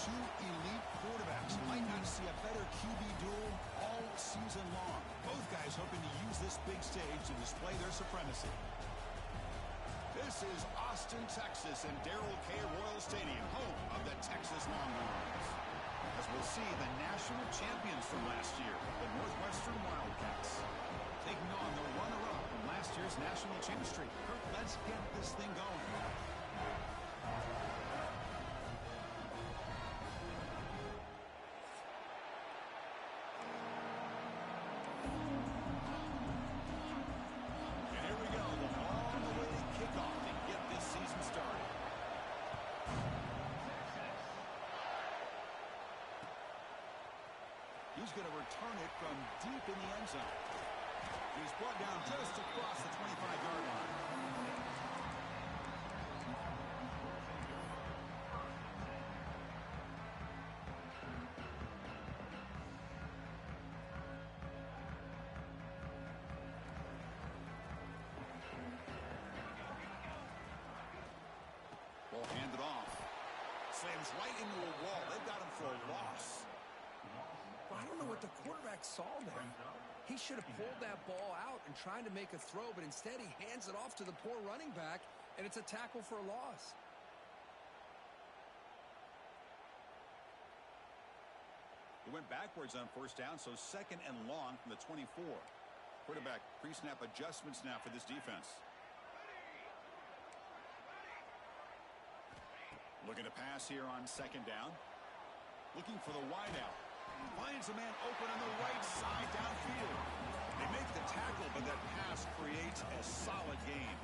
two elite quarterbacks. Might not see a better QB duel all season long. Both guys hoping to use this big stage to display their supremacy. This is Austin, Texas, and Darrell K. Royal Stadium, home of the Texas Longhorns. As we'll see, the national champions from last year, the Northwestern Wildcats, taking on the runner-up from last year's national championship streak. Kirk, let's get this thing going. He's going to return it from deep in the end zone. He's brought down just across the 25-yard line. Ball handed off. Slams right into a wall. They've got him for a loss. Well, I don't know what the quarterback saw there. He should have pulled that ball out and tried to make a throw, but instead he hands it off to the poor running back, and it's a tackle for a loss. He went backwards on first down, so second and long from the 24. Quarterback pre-snap adjustments now for this defense. Looking to pass here on second down. Looking for the wideout. Finds a man open on the right side downfield. They make the tackle, but that pass creates a solid gain.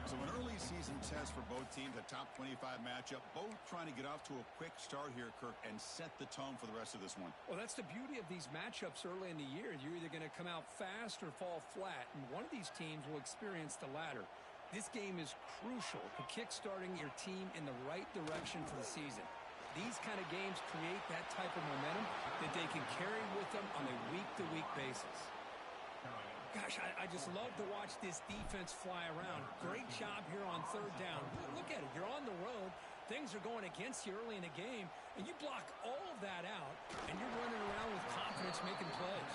So an early season test for both teams, a top 25 matchup, both trying to get off to a quick start here, Kirk, and set the tone for the rest of this one. Well, that's the beauty of these matchups early in the year. You're either going to come out fast or fall flat, and one of these teams will experience the latter. This game is crucial to kick-starting your team in the right direction for the season. These kind of games create that type of momentum that they can carry with them on a week-to-week basis. Gosh, I just love to watch this defense fly around. Great job here on third down. Look at it. You're on the road. Things are going against you early in the game, and you block all of that out, and you're running around with confidence making plays.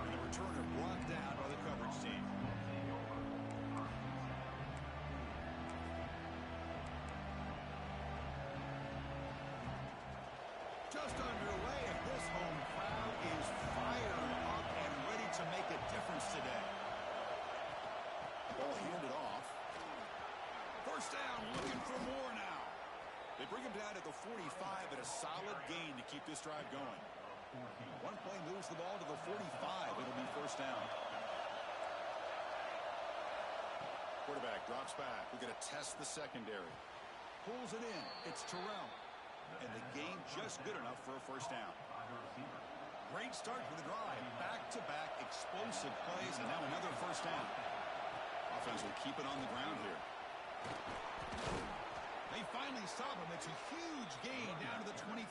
And the returner brought down by the coverage team. Just underway, and this home crowd is fired up and ready to make a difference today. Ball handed off. First down, looking for more now. They bring him down at the 45, but a solid gain to keep this drive going. One play moves the ball to the 45. It'll be first down. Quarterback drops back. We're going to test the secondary. Pulls it in. It's Terrell. And the gain just good enough for a first down. Great start for the drive. Back-to-back explosive plays, and now another first down. Offense will keep it on the ground here. They finally stop him. It's a huge gain down to the 23.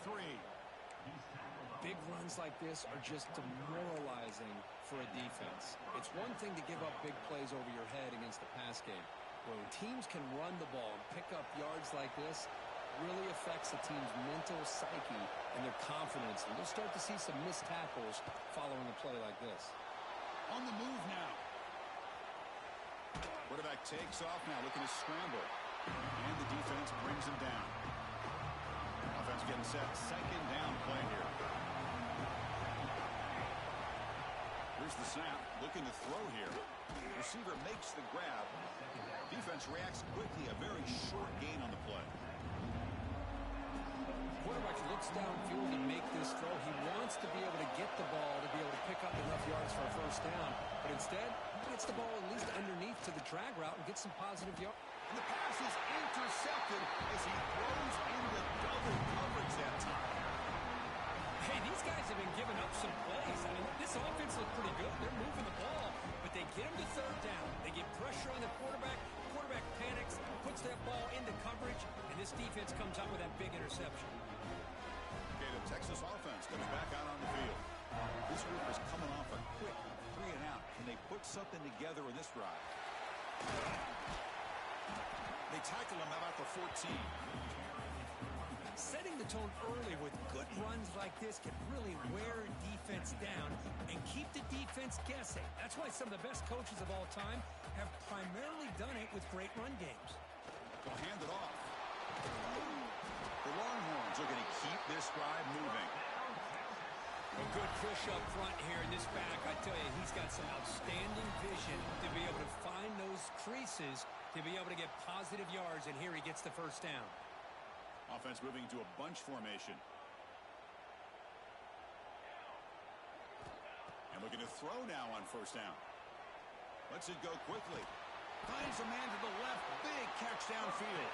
Big runs like this are just demoralizing for a defense. It's one thing to give up big plays over your head against the pass game. When teams can run the ball and pick up yards like this, really affects the team's mental psyche and their confidence. And you'll start to see some missed tackles following a play like this. On the move now. Quarterback takes off now, looking to scramble. And the defense brings him down. Offense getting set. Second down play here. Here's the snap. Looking to throw here. Receiver makes the grab. Defense reacts quickly. A very short gain on the play. Quarterback looks downfield and make this throw. He wants to be able to get the ball to be able to pick up enough yards for a first down. But instead, he gets the ball at least underneath to the drag route and gets some positive yards. And the pass is intercepted as he throws into double coverage that time. Hey, these guys have been giving up some plays. I mean, this offense looks pretty good. They're moving the ball, but they get him to third down. They get pressure on the quarterback. Quarterback panics, puts that ball into coverage, and this defense comes out with that big interception. Okay, the Texas offense comes back out on the field. This group is coming off a quick 3 and out. Can they put something together in this drive? They tackle him about the 14. Setting the tone early with good runs like this can really wear defense down and keep the defense guessing. That's why some of the best coaches of all time have primarily done it with great run games. They'll hand it off. The Longhorns are going to keep this drive moving. A good push up front here in this back. I tell you, he's got some outstanding vision to be able to find those creases, to be able to get positive yards, and here he gets the first down. Offense moving into a bunch formation. And looking to throw now on first down. Lets it go quickly. Finds a man to the left. Big catch downfield.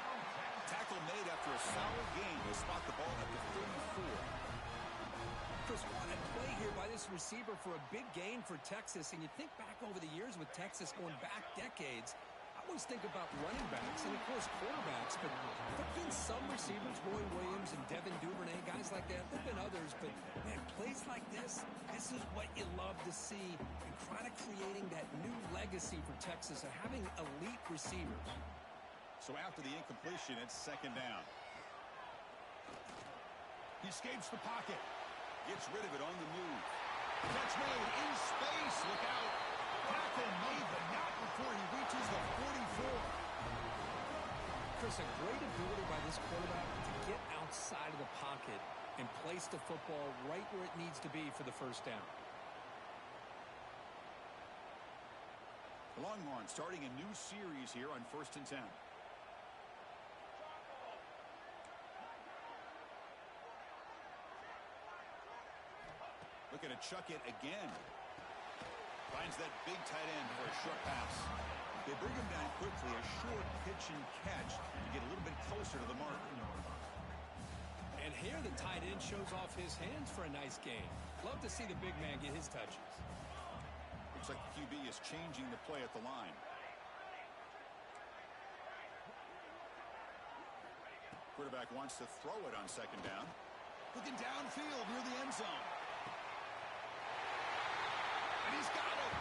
Tackle made after a solid gain. Will spot the ball at the 34. Chris, what a play here by this receiver for a big gain for Texas. And you think back over the years with Texas going back decades, I always think about running backs and, of course, quarterbacks. But there have been some receivers, Roy Williams and Devin Duvernay, guys like that. There have been others. But, man, plays like this is what you love to see. And kind of creating that new legacy for Texas of having elite receivers. So after the incompletion, it's second down. He escapes the pocket. Gets rid of it on the move. Catch made in space. Look out. Tackle made, but not before he reaches the 44. Chris, a great ability by this quarterback to get outside of the pocket and place the football right where it needs to be for the first down. The Longhorns starting a new series here on 1st and 10. Looking to chuck it again. Finds that big tight end for a short pass. They bring him down quickly. A short pitch and catch to get a little bit closer to the mark. And here the tight end shows off his hands for a nice gain. Love to see the big man get his touches. Looks like the QB is changing the play at the line. Quarterback wants to throw it on second down. Looking downfield near the end zone. And he's got it.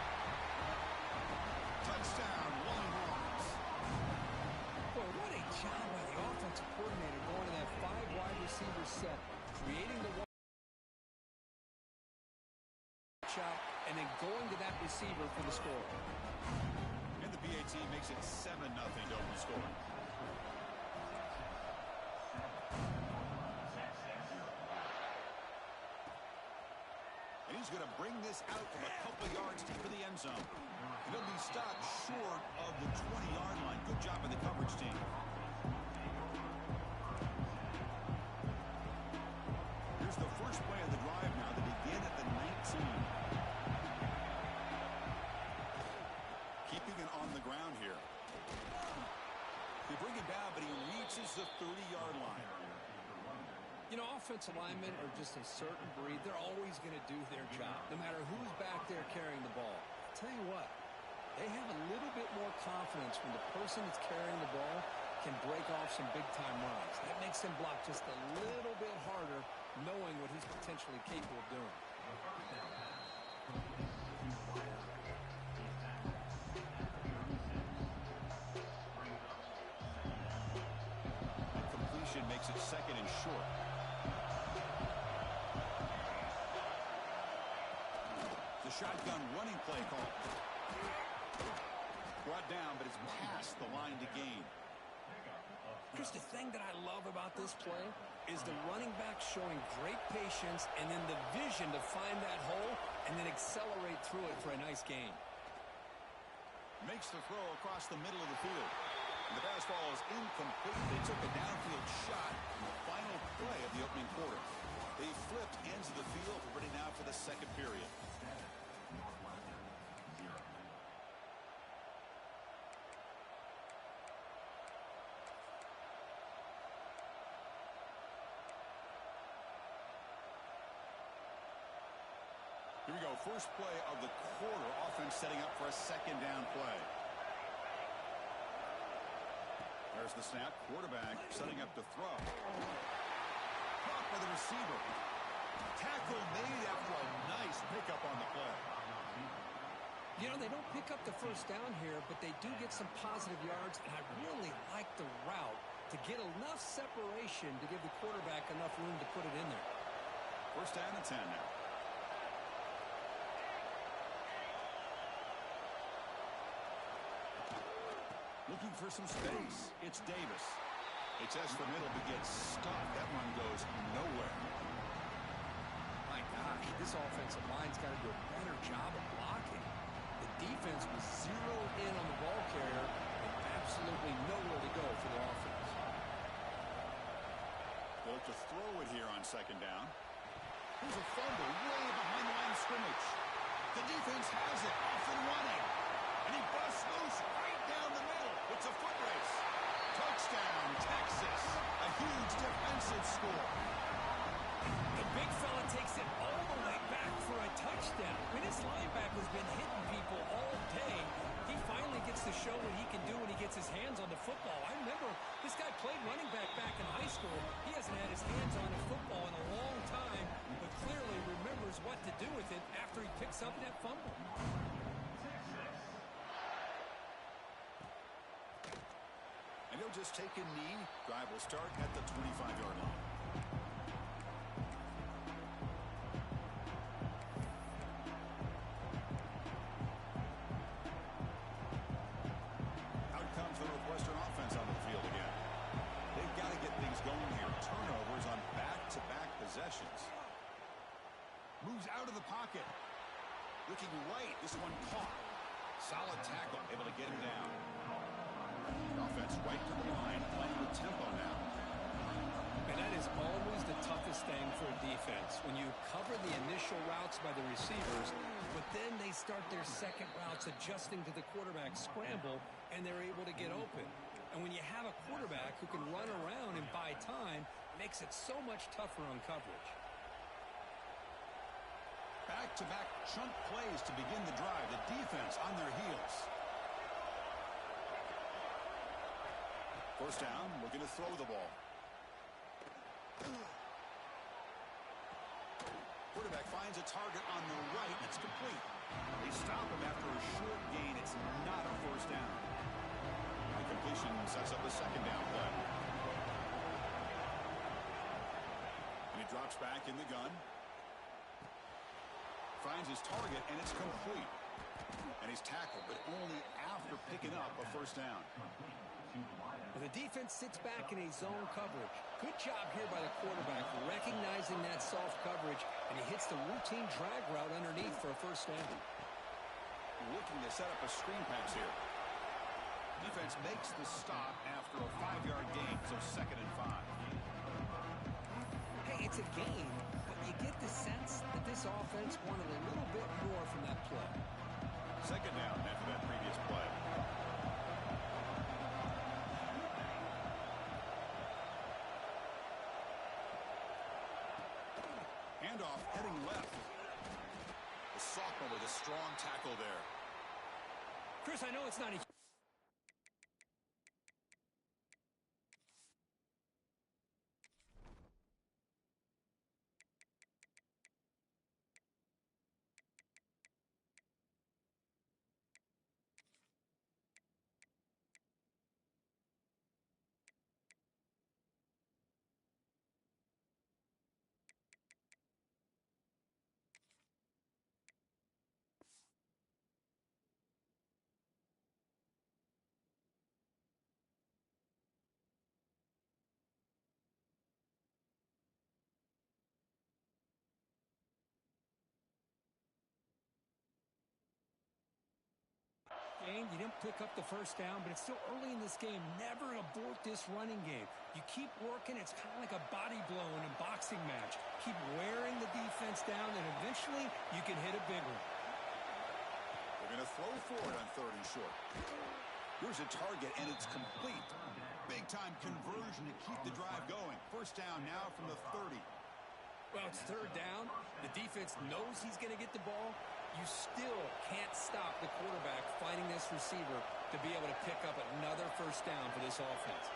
Touchdown, Longhorns. Boy, what a job by the offensive coordinator going to that 5 wide receiver set, creating the shot, and then going to that receiver for the score. And the BAT makes it 7-0 to open score. He's going to bring this out from a couple yards deep in the end zone. He'll be stopped short of the 20-yard line. Good job by the coverage team. Here's the first play of the drive now. They begin at the 19. Keeping it on the ground here. They bring it down, but he reaches the 30-yard line. You know, offensive linemen are just a certain breed. They're always going to do their job, no matter who's back there carrying the ball. I'll tell you what, they have a little bit more confidence when the person that's carrying the ball can break off some big-time runs. That makes him block just a little bit harder, knowing what he's potentially capable of doing. Completion makes it second and short. The shotgun running play call. Brought down, but it's past the line to gain. Chris, the thing that I love about this play is the running back showing great patience and then the vision to find that hole and then accelerate through it for a nice gain. Makes the throw across the middle of the field. And the pass ball is incomplete. They took a downfield shot in the final play of the opening quarter. They flipped ends of the field, ready now for the second period. Here we go. First play of the quarter. Offense setting up for a second down play. There's the snap. Quarterback setting up to throw. Caught by the receiver. Tackle made after a nice pickup on the play. You know, they don't pick up the first down here, but they do get some positive yards, and I really like the route to get enough separation to give the quarterback enough room to put it in there. First down and 10 now. Looking for some space. It's Davis. They test the middle, but gets stuffed. That one goes nowhere. My gosh, this offensive line's got to do a better job of blocking. The defense was zeroed in on the ball carrier and absolutely nowhere to go for the offense. They look to throw it here on second down. Here's a fumble way behind the line of scrimmage. The defense has it, off and running. And he busts loose right down the middle. It's a foot race. Touchdown, Texas. A huge defensive score. The big fella takes it all the way back for a touchdown. I mean, this linebacker's been hitting people all day. He finally gets to show what he can do when he gets his hands on the football. I remember this guy played running back in high school. He hasn't had his hands on a football in a long time, but clearly remembers what to do with it after he picks up that fumble. And he'll just take a knee. Drive will start at the 25-yard line. Out comes the Northwestern offense on the field again. They've got to get things going here. Turnovers on back-to-back possessions. Moves out of the pocket. Looking right. This one caught. Solid tackle. Able to get him down. The offense right to the line, playing with tempo now. And that is always the toughest thing for a defense, when you cover the initial routes by the receivers, but then they start their second routes adjusting to the quarterback scramble, and they're able to get open. And when you have a quarterback who can run around and buy time, it makes it so much tougher on coverage. Back-to-back chunk plays to begin the drive. The defense on their heels. First down, looking to throw the ball. Quarterback finds a target on the right. It's complete. They stop him after a short gain. It's not a first down. The completion sets up a second down play. And he drops back in the gun. Finds his target, and it's complete. And he's tackled, but only after picking up a first down. The defense sits back in a zone coverage. Good job here by the quarterback, recognizing that soft coverage, and he hits the routine drag route underneath for a first down. Looking to set up a screen pass here. Defense makes the stop after a 5-yard gain, so 2nd and 5. Hey, it's a game, but you get the sense that this offense wanted a little bit more from that play. Second down after that previous play. Handoff heading left. The sophomore with a strong tackle there. Chris, I know it's not a... You didn't pick up the first down, but it's still early in this game. Never abort this running game. You keep working. It's kind of like a body blow in a boxing match. Keep wearing the defense down, and eventually you can hit a big one. They're going to throw forward on 3rd and short. Here's a target, and it's complete. Big-time conversion to keep the drive going. First down now from the 30. Well, it's 3rd down. The defense knows he's going to get the ball. You still can't stop the quarterback fighting this receiver to be able to pick up another first down for this offense.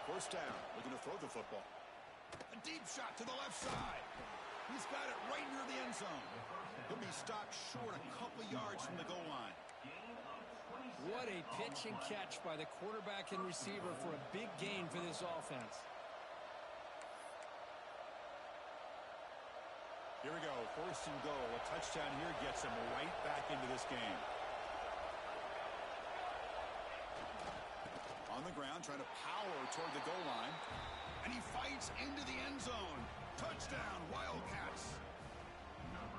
First down, looking to throw the football. A deep shot to the left side. He's got it right near the end zone. He'll be stopped short a couple yards from the goal line. What a pitch and catch by the quarterback and receiver for a big gain for this offense. Here we go, 1st and goal. A touchdown here gets him right back into this game. On the ground, trying to power toward the goal line. And he fights into the end zone. Touchdown, Wildcats.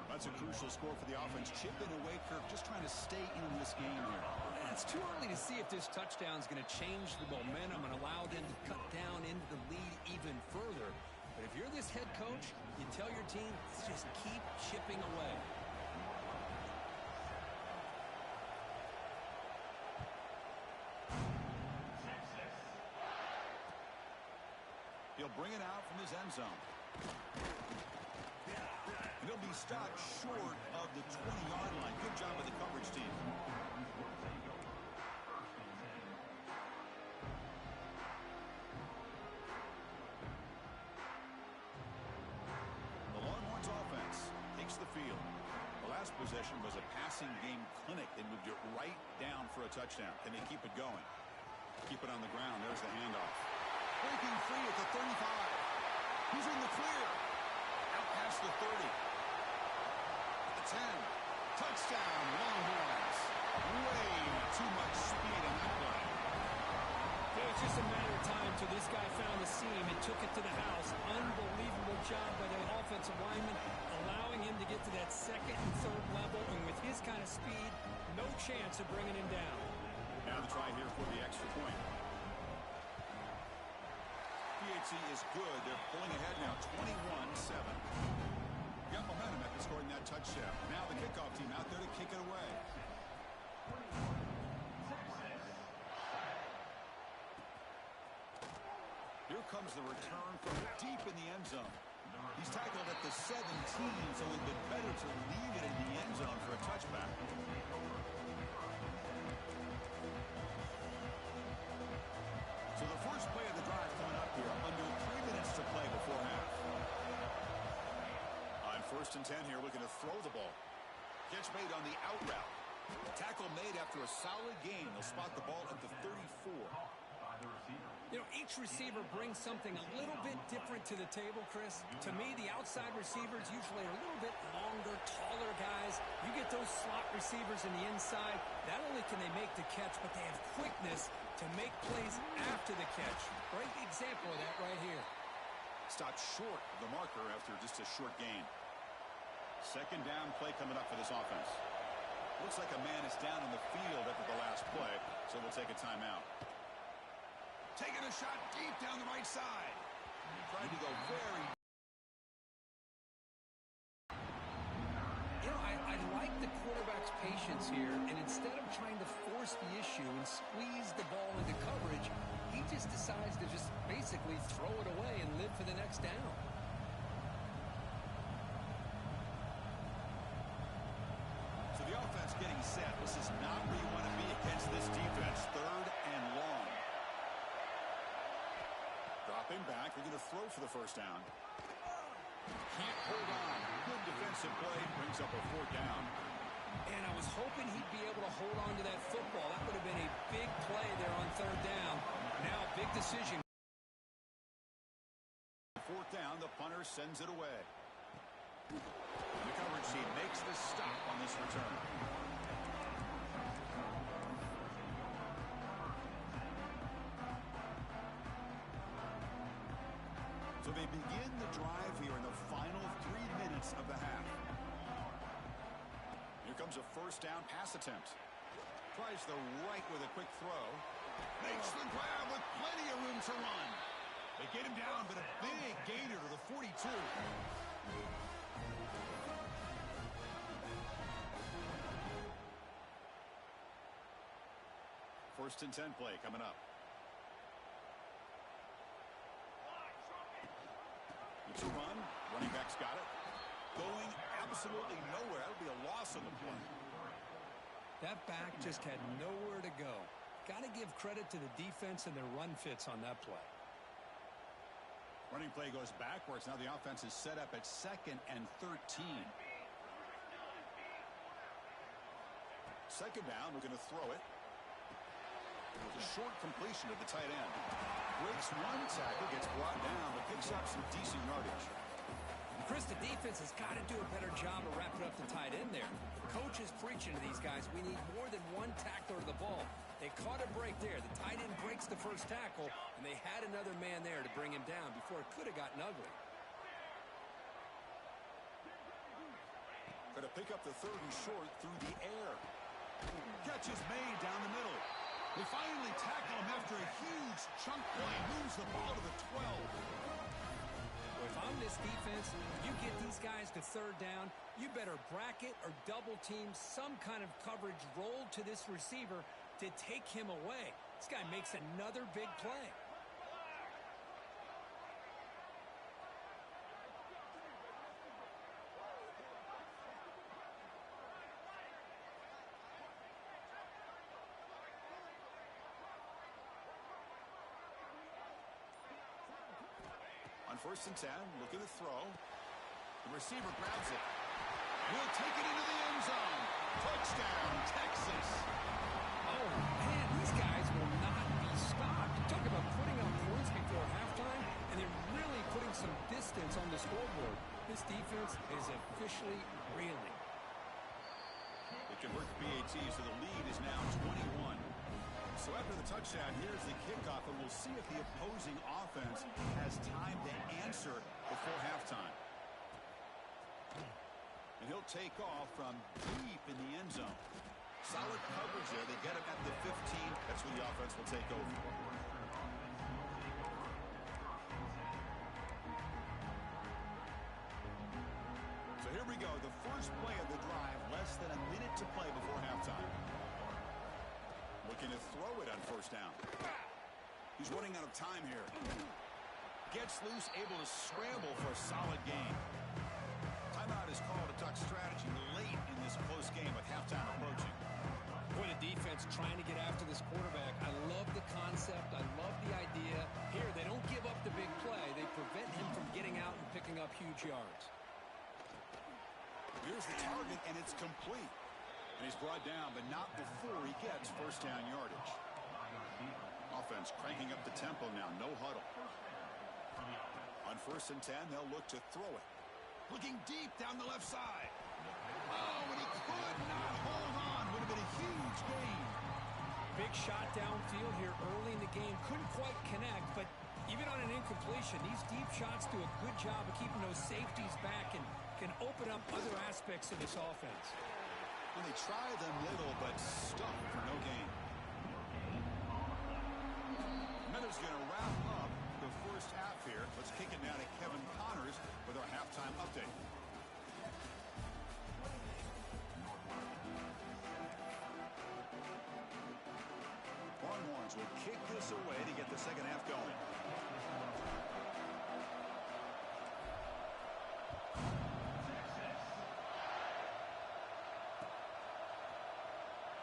That's a crucial score for the offense. Chipping away, Kirk, just trying to stay in this game here. It's too early to see if this touchdown is going to change the momentum and allow them to cut down into the lead even further. But if you're this head coach, you tell your team, just keep chipping away. He'll bring it out from his end zone. And he'll be stopped short of the 20-yard line. Good job by the coverage team. The Longhorns offense takes the field. The last possession was a passing game clinic. They moved it right down for a touchdown. Can they keep it going? Keep it on the ground. There's the handoff. Breaking free at the 35. He's in the clear. Out past the 30. The 10. Touchdown, Longhorns. Way too much speed on that play. It was just a matter of time till this guy found the seam and took it to the house. Unbelievable job by the offensive lineman, allowing him to get to that 2nd and 3rd level. And with his kind of speed, no chance of bringing him down. Now the try here for the extra point. PHC is good. They're pulling ahead now, 21-7. Got momentum after scoring that touchdown. Now the kickoff team out there to kick it away. Here comes the return from deep in the end zone. He's tackled at the 17, so it would have been better to leave it in the end zone for a touchback. So the first play of the drive coming up here, under 3 minutes to play before half. On 1st and 10 here, looking to throw the ball. Catch made on the out route. Tackle made after a solid gain. They'll spot the ball at the 34. You know, each receiver brings something a little bit different to the table, Chris. To me, the outside receivers usually are a little bit longer, taller guys. You get those slot receivers in the inside, not only can they make the catch, but they have quickness to make plays after the catch. Great example of that right here. Stopped short of the marker after just a short gain. 2nd down play coming up for this offense. Looks like a man is down on the field after the last play, so we'll take a timeout. Taking a shot deep down the right side. Trying to go very... You know, I like the quarterback's patience here, and instead of trying to force the issue and squeeze the ball into coverage, he just decides to just basically throw it away and live for the next down. So the offense getting set. This is not where you want to be against this defense. 3rd and long. Dropping back, they're going to throw for the 1st down. Can't hold on. Good defensive play, brings up a 4th down. And I was hoping he'd be able to hold on to that football. That would have been a big play there on 3rd down. Now, big decision. 4th down, the punter sends it away. The coverage team makes the stop on this return. So they begin the drive here in the final 3 minutes of the half. Here comes a 1st down pass attempt. Tries the right with a quick throw. Makes the grab with plenty of room to run. They get him down, but a big gainer to the 42. 1st and 10 play coming up. It's a run. Running back's got it. Going absolutely nowhere. That'll be a loss on the play. That back just had nowhere to go. Got to give credit to the defense and their run fits on that play. Running play goes backwards. Now the offense is set up at 2nd and 13. Second down, we're going to throw it. A short completion to the tight end. Breaks one tackle, gets brought down, but picks up some decent yardage. Chris, the defense has got to do a better job of wrapping up the tight end there. Coach is preaching to these guys, we need more than one tackler of the ball. They caught a break there. The tight end breaks the first tackle, and they had another man there to bring him down before it could have gotten ugly. Going to pick up the 3rd and short through the air. Catch is made down the middle. They finally tackle him after a huge chunk play. Moves the ball to the 12. Well, if I'm this defense, you get these guys to 3rd down, you better bracket or double team some kind of coverage roll to this receiver to take him away. This guy makes another big play. On 1st and 10, looking to throw. The receiver grabs it. He'll take it into the end zone. Touchdown, Texas. Oh, man, these guys will not be stopped. Talk about putting up points before halftime, and they're really putting some distance on the scoreboard. This defense is officially reeling. They convert the BATs, so the lead is now 21. So after the touchdown, here's the kickoff, and we'll see if the opposing offense has time to answer before halftime. And he'll take off from deep in the end zone. Solid coverage there. They get him at the 15. That's where the offense will take over. So here we go. The first play of the drive. Less than a minute to play before halftime. Looking to throw it on 1st down. He's running out of time here. Gets loose, able to scramble for a solid gain. Timeout is called to talk strategy late in this close game with halftime approaching. Boy, the defense trying to get after this quarterback. I love the concept. I love the idea. Here, they don't give up the big play. They prevent him from getting out and picking up huge yards. Here's the target, and it's complete. And he's brought down, but not before he gets 1st down yardage. Offense cranking up the tempo now. No huddle. On 1st and 10, they'll look to throw it. Looking deep down the left side. Oh, and he could not hold on. Would have been a huge gain. Big shot downfield here early in the game. Couldn't quite connect, but even on an incompletion, these deep shots do a good job of keeping those safeties back and can open up other aspects of this offense. And they try them little, but stuck for no gain. Miller's going to wrap up the first half here. Let's kick it now to Kevin Connors with our halftime update. Longhorns will kick this away to get the second half going.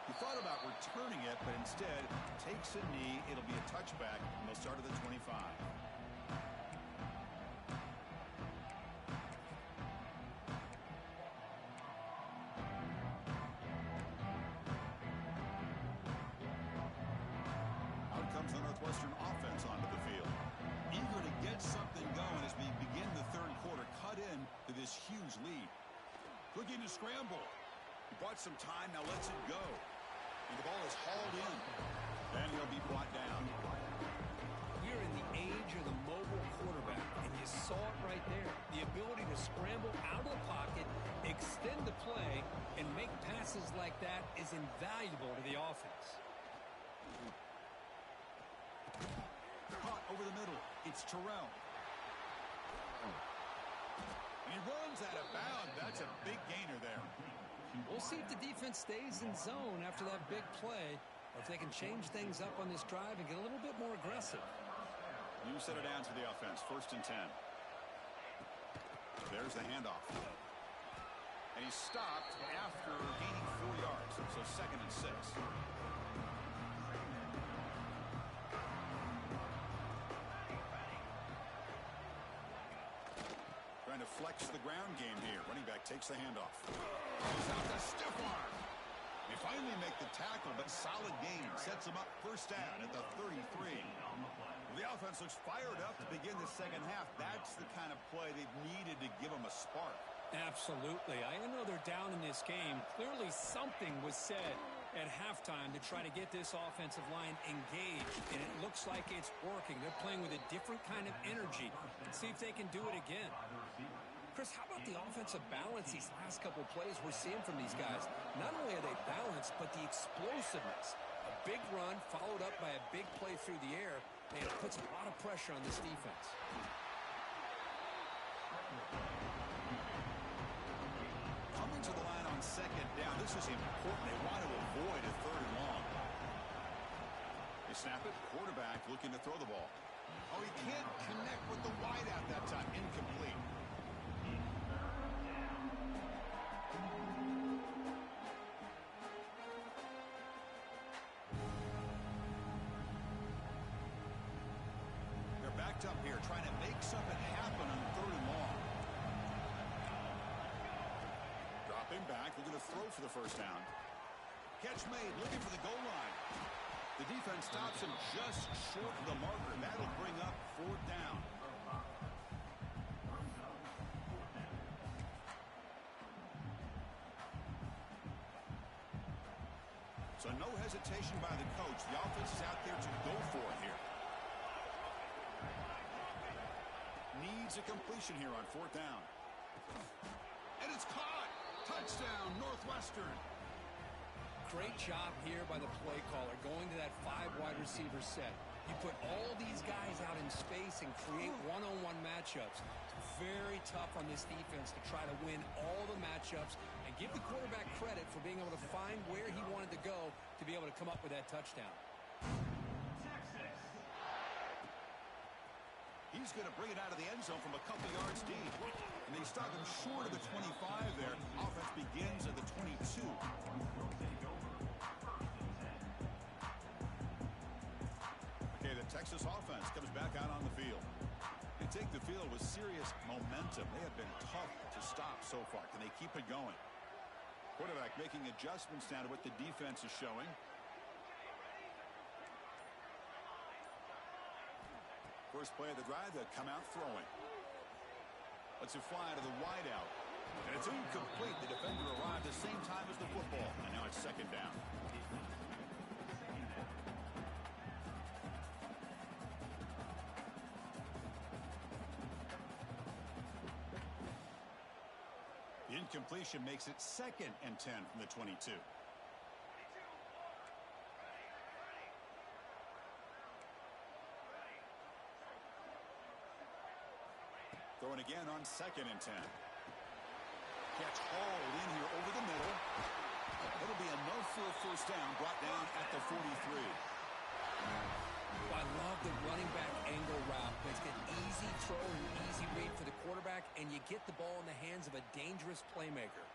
He thought about returning it, but instead takes a knee. It'll be a touchback, and they'll start at the 25. Out comes the Northwestern offense onto the field. Eager to get something going as we begin the 3rd quarter. Cut in to this huge lead. Looking to scramble. He bought some time, now lets it go. And the ball is hauled in. And he'll be brought down. We're in the age of the mobile quarterback, and you saw it right there. The ability to scramble out of the pocket, extend the play, and make passes like that is invaluable to the offense. Caught over the middle. It's Terrell. And he runs out of bounds. That's a big gainer there. We'll see if the defense stays in zone after that big play, or if they can change things up on this drive and get a little bit more aggressive. You set it down to the offense. 1st and 10. There's the handoff. And he stopped after gaining 4 yards. So 2nd and 6. trying to flex the ground game here. Running back takes the handoff. He's out the stiff arm. They finally make the tackle, but solid gain. Sets them up first down at the 33. The offense looks fired up to begin the second half. That's the kind of play they've needed to give them a spark. Absolutely. I know they're down in this game. Clearly something was said at halftime to try to get this offensive line engaged, and it looks like it's working. They're playing with a different kind of energy. Let's see if they can do it again. Chris, how about the offensive balance these last couple of plays we're seeing from these guys? Not only are they balanced, but the explosiveness. A big run followed up by a big play through the air, and it puts a lot of pressure on this defense. Coming to the line on second down. This is important. They want to avoid a third and long. They snap it. Quarterback looking to throw the ball. Oh, he can't connect with the wideout that time. Incomplete. They're backed up here trying to make something happen on third and long. Dropping back, looking to throw for the first down. Catch made, looking for the goal line. The defense stops him just short of the marker. That'll bring up fourth down. So no hesitation by the coach. The offense is out there to go for it here. Needs a completion here on fourth down. And it's caught. Touchdown, Northwestern. Great job here by the play caller, going to that 5 wide receiver set. You put all these guys out in space and create one-on-one matchups. It's very tough on this defense to try to win all the matchups and give the quarterback credit for being able to find where he wanted to go to be able to come up with that touchdown. He's going to bring it out of the end zone from a couple yards deep. And they stop him short of the 25 there. Offense begins at the 22. Okay, the Texas offense comes back out on the field. They take the field with serious momentum. They have been tough to stop so far. Can they keep it going? Quarterback making adjustments now to what the defense is showing. First play of the drive, they'll come out throwing. Lets it fly to the wideout. And it's incomplete. The defender arrived at the same time as the football. And now it's second down. The incompletion makes it 2nd and 10 from the 22. Throwing again on 2nd and 10. Catch hauled in here over the middle. It'll be enough for a first down, brought down at the 43. I love the running back angle route. It's an easy throw and easy read for the quarterback, and you get the ball in the hands of a dangerous playmaker.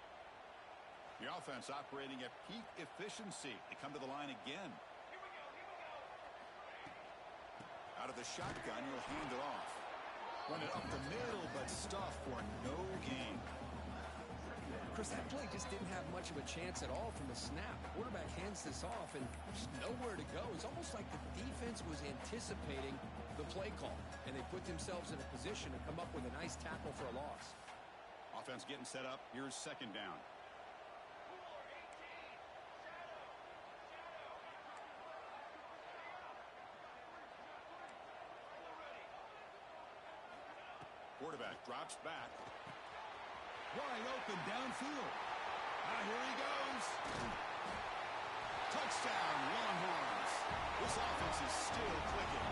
The offense operating at peak efficiency. They come to the line again. Out of the shotgun, he'll hand it off. Run it up the middle, but stuff for no gain. Chris, that play just didn't have much of a chance at all from the snap. Quarterback hands this off and just nowhere to go. It's almost like the defense was anticipating the play call, and they put themselves in a position to come up with a nice tackle for a loss. Offense getting set up. Here's second down. Quarterback drops back. Wide open downfield. Here he goes. Touchdown, Longhorns. This offense is still clicking.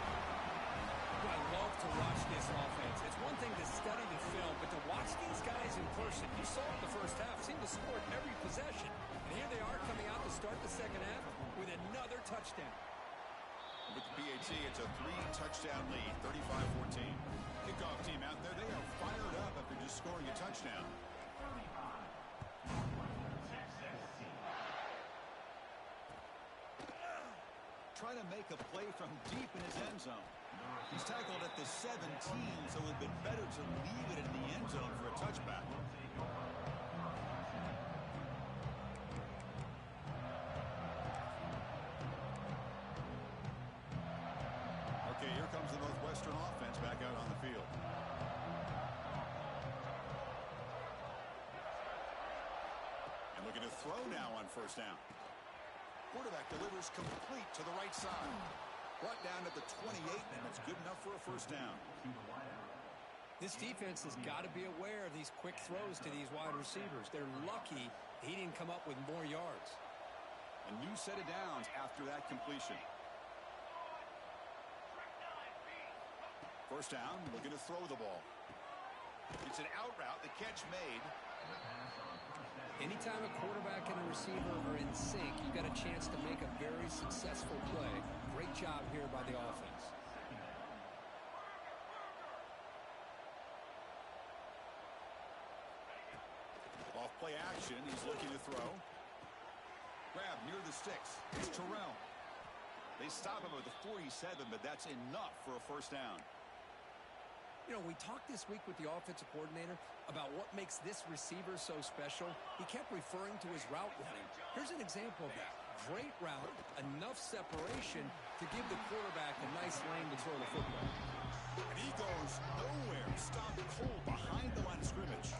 I love to watch this offense. It's one thing to study the film, but to watch these guys in person, you saw it in the first half, seemed to score every possession. And here they are coming out to start the second half with another touchdown. With the PAT, it's a 3-touchdown lead, 35-14. Kickoff team out there, they are fired up after just scoring a touchdown. try to make a play from deep in his end zone. He's tackled at the 17, so it would have been better to leave it in the end zone for a touchback. Okay, here comes the Northwestern offense back out on the field. And looking to throw now on first down. Quarterback delivers complete to the right side. Brought down at the 28, and it's good enough for a first down. This defense has got to be aware of these quick throws to these wide receivers. They're lucky he didn't come up with more yards. A new set of downs after that completion. First down, looking to throw the ball. It's an out route, the catch made. Anytime a quarterback and a receiver are in sync, you've got a chance to make a very successful play. Great job here by the offense. Off play action, he's looking to throw. Grab near the sticks. It's Terrell. They stop him at the 47, but that's enough for a first down. You know, we talked this week with the offensive coordinator about what makes this receiver so special. He kept referring to his route running. Here's an example of that. Great route, enough separation to give the quarterback a nice lane to throw the football. And he goes nowhere. Stopped cold behind the line of scrimmage.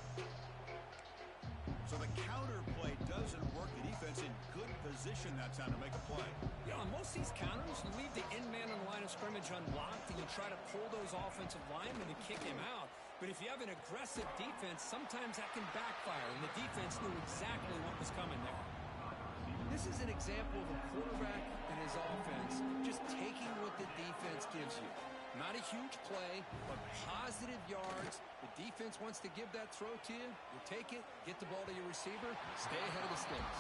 So the counter play doesn't work. The defense in good position that time to make a play. You know, on most of these counters, you leave the in man on the line of scrimmage unlocked and you try to pull those offensive linemen to kick him out. But if you have an aggressive defense, sometimes that can backfire, and the defense knew exactly what was coming there. This is an example of a quarterback and his offense just taking what the defense gives you. Not a huge play, but positive yards. The defense wants to give that throw to you. You take it, get the ball to your receiver, stay ahead of the sticks.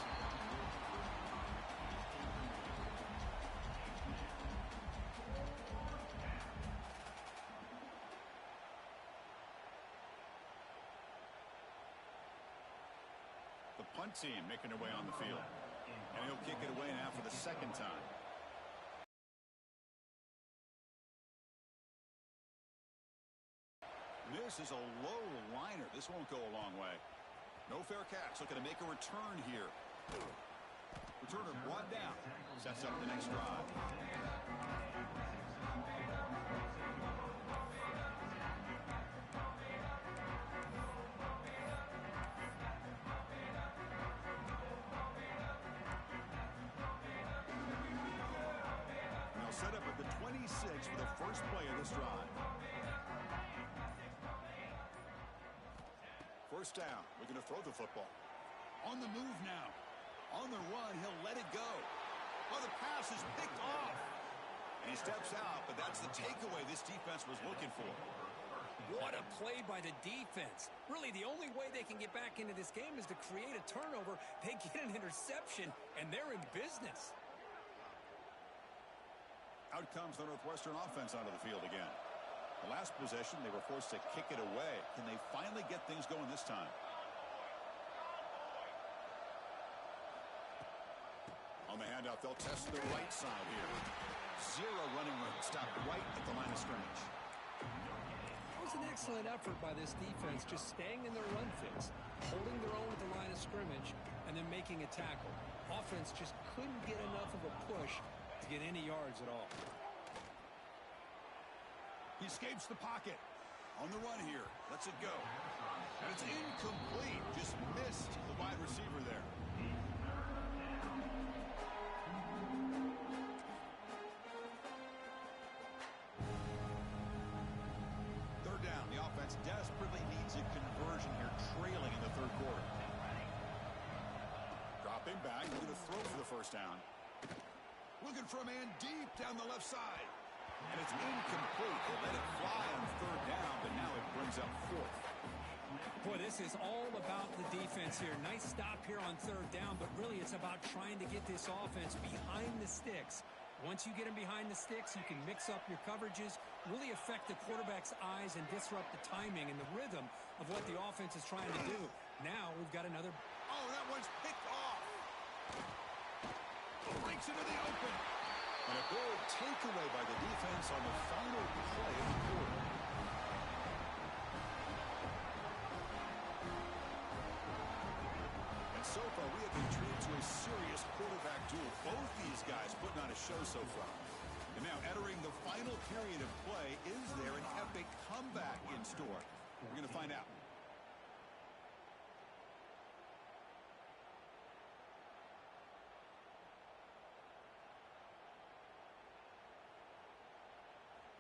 The punt team making their way on the field. And he'll kick it away now for the second time. This is a low liner. This won't go a long way. No fair catch. Looking to make a return here. Returner brought down. Sets up the next drive. And they'll set up at the 26 for the first play of this drive. First down, looking to throw the football. On the move now. On the run, he'll let it go. Well, the pass is picked off. And he steps out, but that's the takeaway this defense was looking for. What a play by the defense. Really, the only way they can get back into this game is to create a turnover. They get an interception, and they're in business. Out comes the Northwestern offense onto the field again. The last possession, they were forced to kick it away. Can they finally get things going this time? On the handout, they'll test the right side here. Zero running room. Stopped right at the line of scrimmage. That was an excellent effort by this defense, just staying in their run fits, holding their own at the line of scrimmage, and then making a tackle. Offense just couldn't get enough of a push to get any yards at all. He escapes the pocket. On the run here. Lets it go. And it's incomplete. Just missed the wide receiver there. Third down. The offense desperately needs a conversion here, trailing in the third quarter. Dropping back. Looking to throw for the first down. Looking for a man deep down the left side. And it's incomplete. They let it fly on third down, but now it brings up fourth. Boy, this is all about the defense here. Nice stop here on third down, but really it's about trying to get this offense behind the sticks. Once you get them behind the sticks, you can mix up your coverages, really affect the quarterback's eyes and disrupt the timing and the rhythm of what the offense is trying to do. Now we've got another. Oh, that one's picked off. Breaks into the open. And a big takeaway by the defense on the final play of the quarter. And so far, we have been treated to a serious quarterback duel. Both these guys putting on a show so far. And now entering the final period of play, is there an epic comeback in store? We're going to find out.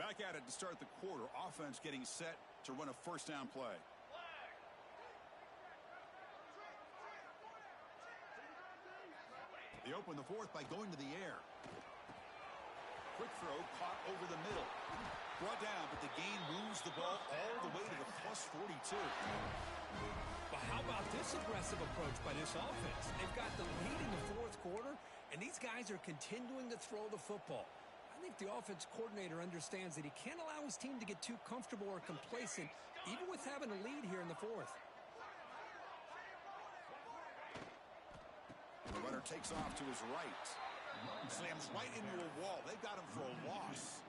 Back at it to start the quarter. Offense getting set to run a first down play. They open the fourth by going to the air. Quick throw caught over the middle. Brought down, but the gain moves the ball all the way to the plus 42. But how about this aggressive approach by this offense? They've got the lead in the fourth quarter, and these guys are continuing to throw the football. I think the offense coordinator understands that he can't allow his team to get too comfortable or complacent, even with having a lead here in the fourth. The runner takes off to his right. Slams right into a wall. They've got him for a loss.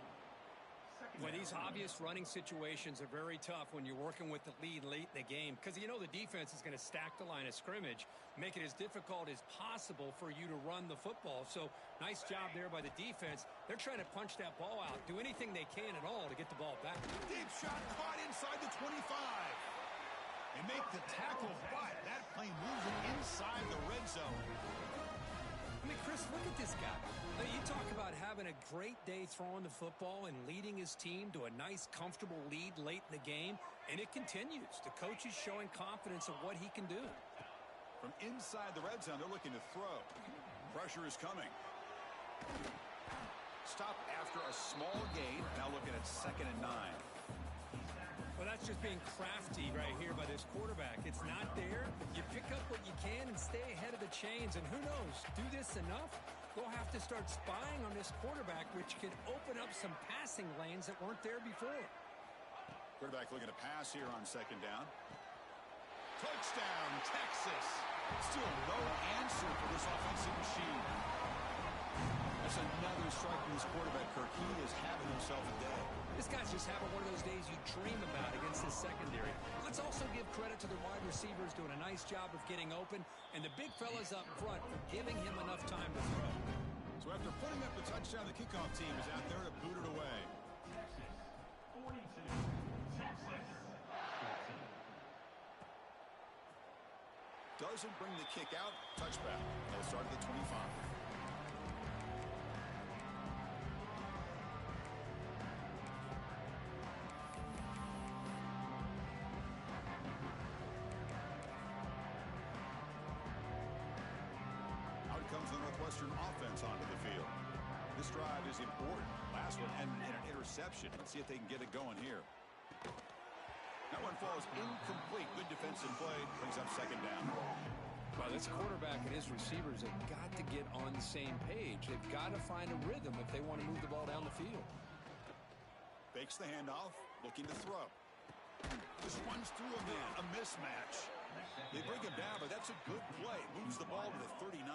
Well, these obvious running situations are very tough when you're working with the lead late in the game because you know the defense is going to stack the line of scrimmage, make it as difficult as possible for you to run the football. So nice job there by the defense. They're trying to punch that ball out, do anything they can at all to get the ball back. Deep shot caught inside the 25. They make the tackle, but that play moves it inside the red zone. I mean, Chris, look at this guy. Now, you talk about having a great day throwing the football and leading his team to a nice, comfortable lead late in the game, and it continues. The coach is showing confidence of what he can do. From inside the red zone, they're looking to throw. Pressure is coming. Stop after a small gain. Now looking at 2nd and 9. Well, that's just being crafty right here by this quarterback. It's not there. You pick up what you can and stay ahead of the chains. And who knows, do this enough, they'll have to start spying on this quarterback, which can open up some passing lanes that weren't there before. Quarterback looking to pass here on 2nd down. Touchdown, Texas. Still no answer for this offensive machine. That's another strike from this quarterback, Kirk. He is having himself a day. This guy's just having one of those days you dream about against this secondary. Let's also give credit to the wide receivers doing a nice job of getting open, and the big fellas up front for giving him enough time to throw. So after putting up the touchdown, the kickoff team is out there to boot it away. Doesn't bring the kick out. Touchback. They'll start at the 25. Comes the Northwestern offense onto the field. This drive is important. Last one ended in an interception. Let's see if they can get it going here. That one falls incomplete. Good defensive play. Brings up 2nd down. Well, this quarterback and his receivers have got to get on the same page. They've got to find a rhythm if they want to move the ball down the field. Fakes the handoff. Looking to throw. Just runs through a man. A mismatch. They bring him down, but that's a good play. Moves the ball to the 39.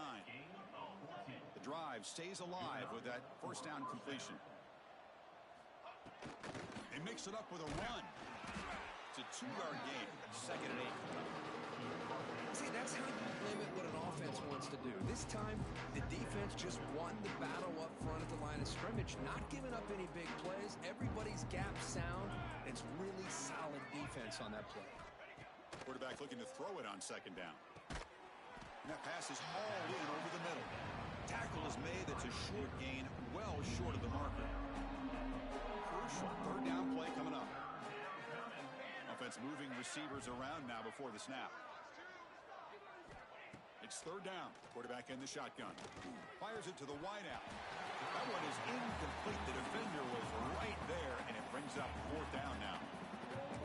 The drive stays alive with that first down completion. They mix it up with a run. It's a 2-yard gain. 2nd and 8. See, that's how you limit what an offense wants to do. This time, the defense just won the battle up front at the line of scrimmage, not giving up any big plays. Everybody's gap sound. It's really solid defense on that play. Quarterback looking to throw it on 2nd down. And that pass is hauled in over the middle. Tackle is made. That's a short gain, well short of the marker. Crucial 3rd down play coming up. Offense moving receivers around now before the snap. It's 3rd down. Quarterback in the shotgun. Fires it to the wideout. That one is incomplete. The defender was right there, and it brings up 4th down now.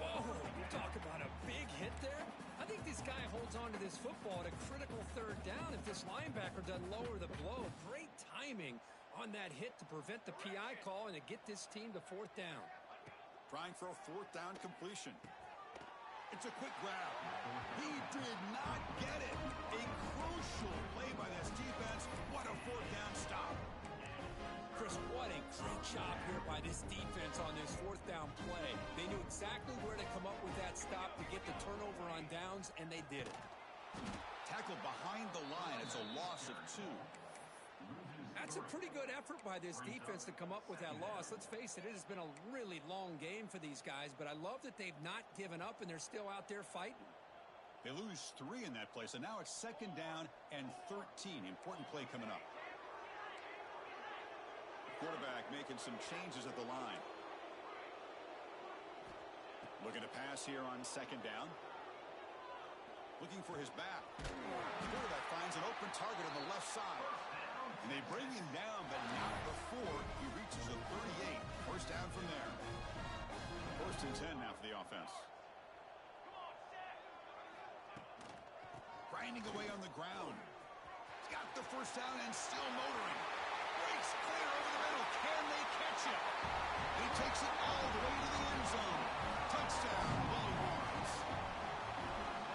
Whoa, you talk about a big hit there. I think this guy holds on to this football at a critical 3rd down if this linebacker doesn't lower the blow. Great timing on that hit to prevent the PI call and to get this team to 4th down. Trying for a 4th down completion. It's a quick grab. He did not get it. A crucial play by this defense. What a 4th down stop. Chris, what a great job here by this defense on this fourth down play. They knew exactly where to come up with that stop to get the turnover on downs, and they did it. Tackled behind the line. It's a loss of 2. That's a pretty good effort by this defense to come up with that loss. Let's face it, it has been a really long game for these guys, but I love that they've not given up and they're still out there fighting. They lose 3 in that play, so now it's 2nd down and 13. Important play coming up. Quarterback making some changes at the line. Looking to pass here on 2nd down. Looking for his back. Quarterback finds an open target on the left side. And they bring him down, but not before he reaches a 38. First down from there. 1st and 10 now for the offense. Grinding away on the ground. He's got the first down and still motoring. Breaks clear over the middle. Can they catch it? He takes it all the way to the end zone. Touchdown, Longhorns.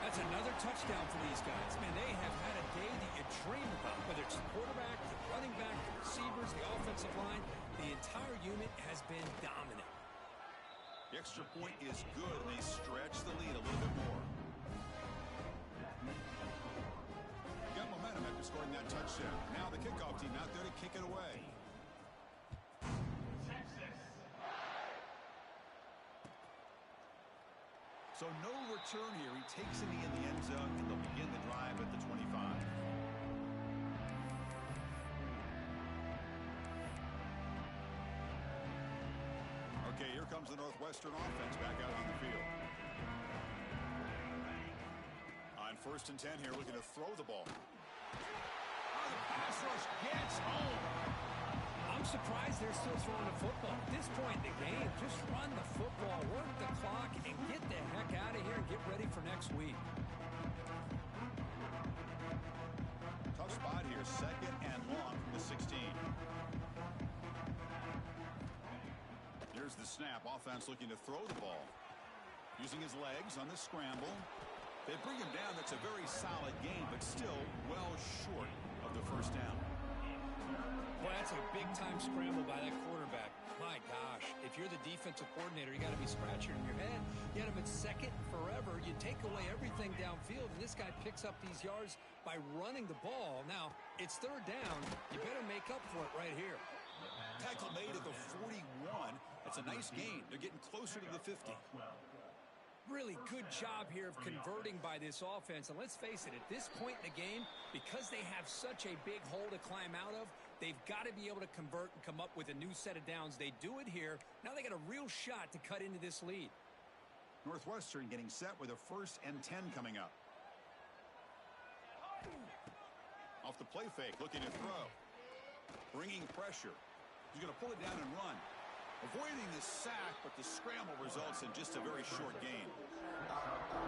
That's another touchdown for these guys. Man, they have had a day that you dream about. Whether it's the quarterback, the running back, the receivers, the offensive line, the entire unit has been dominant. The extra point is good, and they stretch the lead a little bit more. Got momentum after scoring that touchdown. Now the kickoff team out there to kick it away. So no return here. He takes it in the end zone, and they'll begin the drive at the 25. Okay, here comes the Northwestern offense back out on the field. On 1st and 10 here, looking to throw the ball. Oh, the pass rush gets home. I'm surprised they're still throwing the football. At this point in the game, just run the football, work the clock, and get the heck out of here and get ready for next week. Tough spot here, 2nd and long from the 16. Here's the snap. Offense looking to throw the ball. Using his legs on the scramble. They bring him down. That's a very solid game, but still well short of the first down. Boy, that's a big-time scramble by that quarterback. My gosh, if you're the defensive coordinator, you got to be scratching your head. You had him at 2nd forever. You take away everything downfield, and this guy picks up these yards by running the ball. Now, it's 3rd down. You better make up for it right here. Tackle made at the 41. That's a nice gain. They're getting closer to the 50. Really good job here of converting by this offense. And let's face it, at this point in the game, because they have such a big hole to climb out of, they've got to be able to convert and come up with a new set of downs. They do it here. Now they got a real shot to cut into this lead. Northwestern getting set with a 1st and 10 coming up. Off the play fake, looking to throw. Bringing pressure. He's going to pull it down and run. Avoiding the sack, but the scramble results in just a very short gain.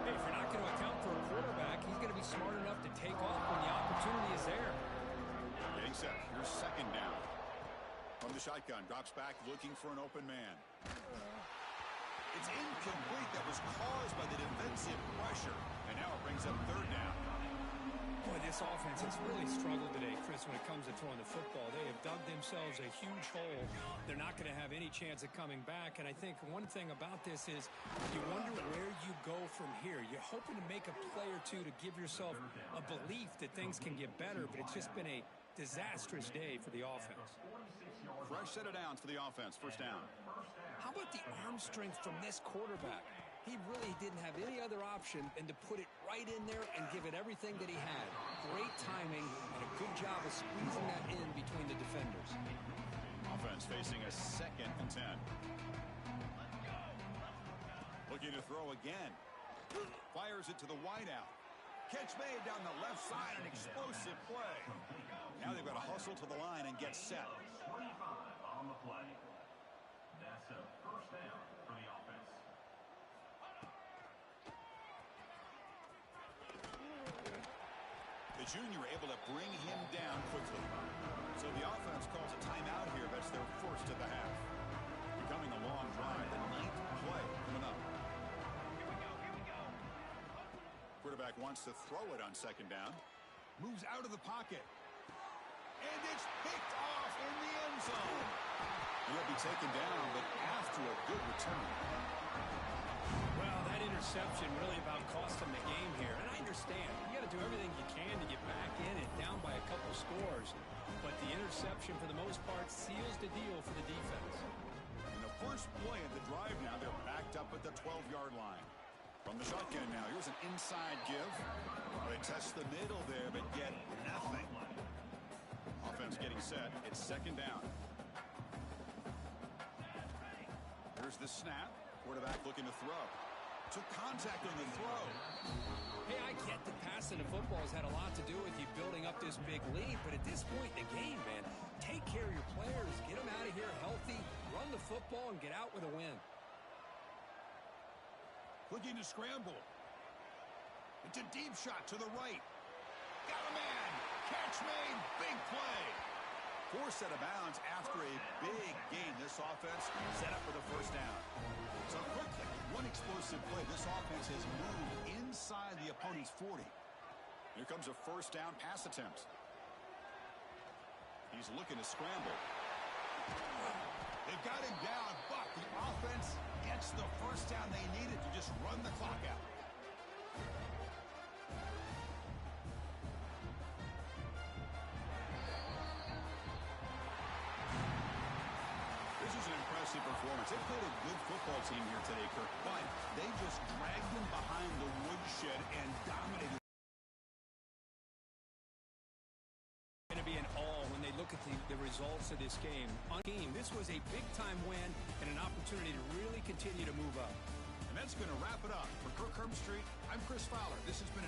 Hey, if you're not going to account for a quarterback, he's going to be smart enough to take off when the opportunity is there. Getting set. Here's 2nd down. From the shotgun, drops back looking for an open man. It's incomplete. That was caused by the defensive pressure. And now it brings up 3rd down. Boy, this offense has really struggled today, Chris, when it comes to throwing the football. They have dug themselves a huge hole. They're not going to have any chance of coming back. And I think one thing about this is you wonder where you go from here. You're hoping to make a play or two to give yourself a belief that things can get better, but it's just been a disastrous day for the offense. Fresh set of downs for the offense. 1st down. How about the arm strength from this quarterback? He really didn't have any other option than to put it right in there and give it everything that he had. Great timing and a good job of squeezing that in between the defenders. Offense facing a 2nd and 10. Looking to throw again. Fires it to the wideout. Catch made down the left side, an explosive play. Now they've got to hustle to the line and get set. 25 on the play. That's a 1st down for the offense. The junior able to bring him down quickly. So the offense calls a timeout here. That's their 1st of the half. Becoming a long drive. The 9th play coming up. Quarterback wants to throw it on 2nd down. Moves out of the pocket. And it's picked off in the end zone. He'll be taken down, but after a good return. Well, that interception really about cost him the game here. And I understand. You got to do everything you can to get back in and down by a couple scores. But the interception, for the most part, seals the deal for the defense. In the first play of the drive now, they're backed up at the 12-yard line. From the shotgun now, here's an inside give. They test the middle there, but get nothing. Offense getting set. It's second down. Here's the snap. Quarterback looking to throw. Took contact on the throw. Hey, I get that passing the football has had a lot to do with you building up this big lead, but at this point in the game, man, take care of your players, get them out of here healthy, run the football, and get out with a win. Looking to scramble. It's a deep shot to the right. Got a man. Catch made. Big play. Forced out of bounds after a big gain. This offense set up for the first down. So quickly, one explosive play. This offense has moved inside the opponent's 40. Here comes a first down pass attempt. He's looking to scramble. They've got him down, but the offense gets the first down they needed to just run the clock out. This is an impressive performance. They played a good football team here today, Kirk, but they just dragged them behind the woodshed and dominated. Going to be an all when they look at the results of this game. On team, this was a big-time win and an opportunity to really continue to move up. And that's going to wrap it up. For Kirk Herbstreit, I'm Chris Fowler. This has been